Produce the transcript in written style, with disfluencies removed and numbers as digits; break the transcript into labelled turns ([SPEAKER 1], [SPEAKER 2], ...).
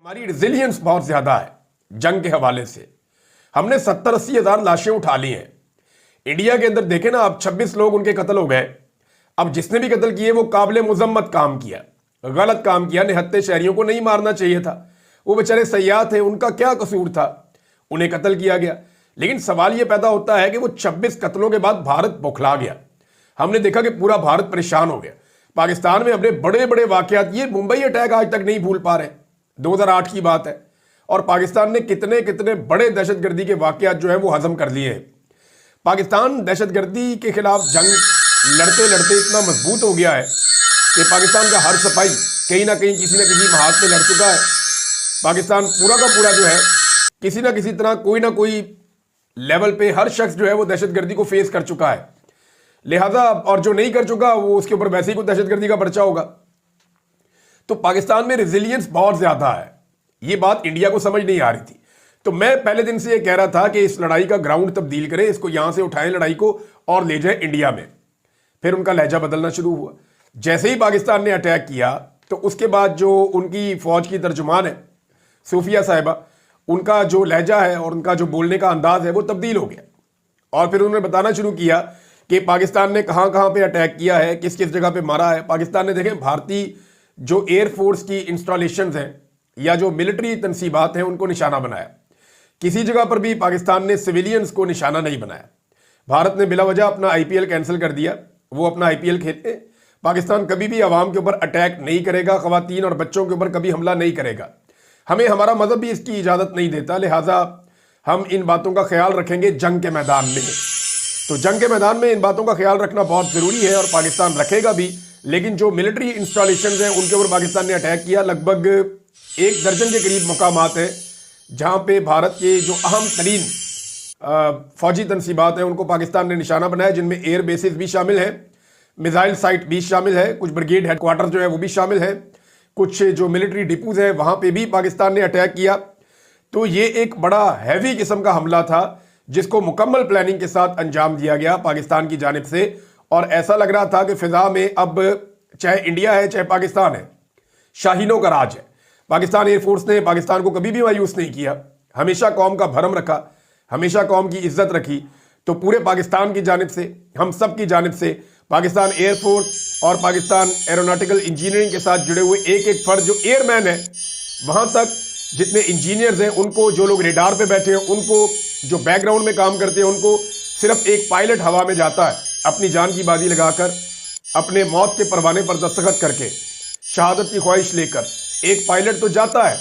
[SPEAKER 1] हमारी रिजिलियंस बहुत ज्यादा है जंग के हवाले से। हमने 70-80 हजार लाशें उठा ली हैं। इंडिया के अंदर देखें ना, अब 26 लोग उनके कत्ल हो गए। अब जिसने भी कत्ल किए वो काबिल मुजम्मत काम किया, गलत काम किया। निहत्ते शहरियों को नहीं मारना चाहिए था। वो बेचारे सयाह थे, उनका क्या कसूर था, उन्हें कत्ल किया गया। लेकिन सवाल यह पैदा होता है कि वो 26 कत्लों के बाद भारत बौखला गया। हमने देखा कि पूरा भारत परेशान हो गया। पाकिस्तान में अपने बड़े बड़े वाकयात, ये मुंबई अटैक आज तक नहीं भूल पा रहे, 2008 की बात है। और पाकिस्तान ने कितने कितने बड़े दहशतगर्दी के वाकयात जो है वो हजम कर लिए हैं। पाकिस्तान दहशतगर्दी के खिलाफ जंग लड़ते लड़ते इतना मजबूत हो गया है कि पाकिस्तान का हर सिपाही कहीं ना कहीं किसी न किसी महाज पे लड़ चुका है। पाकिस्तान पूरा का पूरा जो है किसी ना किसी तरह कोई ना कोई लेवल पे हर शख्स जो है वो दहशतगर्दी को फेस कर चुका है। लिहाजा और जो नहीं कर चुका वो उसके ऊपर वैसे ही कोई दहशतगर्दी का पर्चा होगा। तो पाकिस्तान में रेजिलियंस बहुत ज्यादा है। ये बात इंडिया को समझ नहीं आ रही थी। तो मैं पहले दिन से ये कह रहा था कि इस लड़ाई का ग्राउंड तब्दील करें, इसको यहां से उठाएं लड़ाई को और ले जाएं इंडिया में। फिर उनका लहजा बदलना शुरू हुआ। जैसे ही पाकिस्तान ने अटैक किया तो उसके बाद जो उनकी फौज की तर्जुमान है सूफिया साहिबा, उनका जो लहजा है और उनका जो बोलने का अंदाज है वो तब्दील हो गया। और फिर उन्होंने बताना शुरू किया कि पाकिस्तान ने कहां कहां पे अटैक किया है, किस किस जगह पे मारा है। पाकिस्तान ने देखें भारतीय जो एयरफोर्स की इंस्टॉलेशन हैं या जो मिलिट्री तनसीबात हैं उनको निशाना बनाया। किसी जगह पर भी पाकिस्तान ने सिविलियंस को निशाना नहीं बनाया। भारत ने बिला वजह अपना आईपीएल कैंसिल कर दिया, वो अपना आईपीएल खेले। पाकिस्तान कभी भी आवाम के ऊपर अटैक नहीं करेगा, खवातीन और बच्चों के ऊपर कभी हमला नहीं करेगा। हमें हमारा मजहब भी इसकी इजाजत नहीं देता। लिहाजा हम इन बातों का ख्याल रखेंगे जंग के मैदान में। तो जंग के मैदान में इन बातों का ख्याल रखना बहुत जरूरी है और पाकिस्तान रखेगा भी। लेकिन जो मिलिट्री इंस्टॉलेशन हैं उनके ऊपर पाकिस्तान ने अटैक किया। लगभग 1 दर्जन के करीब मकामात है जहां पे भारत के जो अहम तरीन फौजी तनसीबात हैं उनको पाकिस्तान ने निशाना बनाया, जिनमें एयर बेसिस भी शामिल है, मिसाइल साइट भी शामिल है, कुछ ब्रिगेड हेडक्वार्टर जो है वो भी शामिल है, कुछ जो मिलिट्री डिपोज है वहां पे भी पाकिस्तान ने अटैक किया। तो ये एक बड़ा हैवी किस्म का हमला था जिसको मुकम्मल प्लानिंग के साथ अंजाम दिया गया पाकिस्तान की जानिब से। और ऐसा लग रहा था कि फिजा में अब चाहे इंडिया है चाहे पाकिस्तान है, शाहीनों का राज है। पाकिस्तान एयरफोर्स ने पाकिस्तान को कभी भी मायूस नहीं किया, हमेशा कौम का भरम रखा, हमेशा कौम की इज्जत रखी। तो पूरे पाकिस्तान की जानिब से, हम सब की जानिब से पाकिस्तान एयरफोर्स और पाकिस्तान एरोनॉटिकल इंजीनियरिंग के साथ जुड़े हुए एक एक फर्द जो एयरमैन है, वहां तक जितने इंजीनियर्स हैं उनको, जो लोग रेडार पे बैठे हैं उनको, जो बैकग्राउंड में काम करते हैं उनको, सिर्फ एक पायलट हवा में जाता है अपनी जान की बाजी लगाकर, अपने मौत के परवाने पर दस्तखत करके, शहादत की ख्वाहिश लेकर। एक पायलट तो जाता है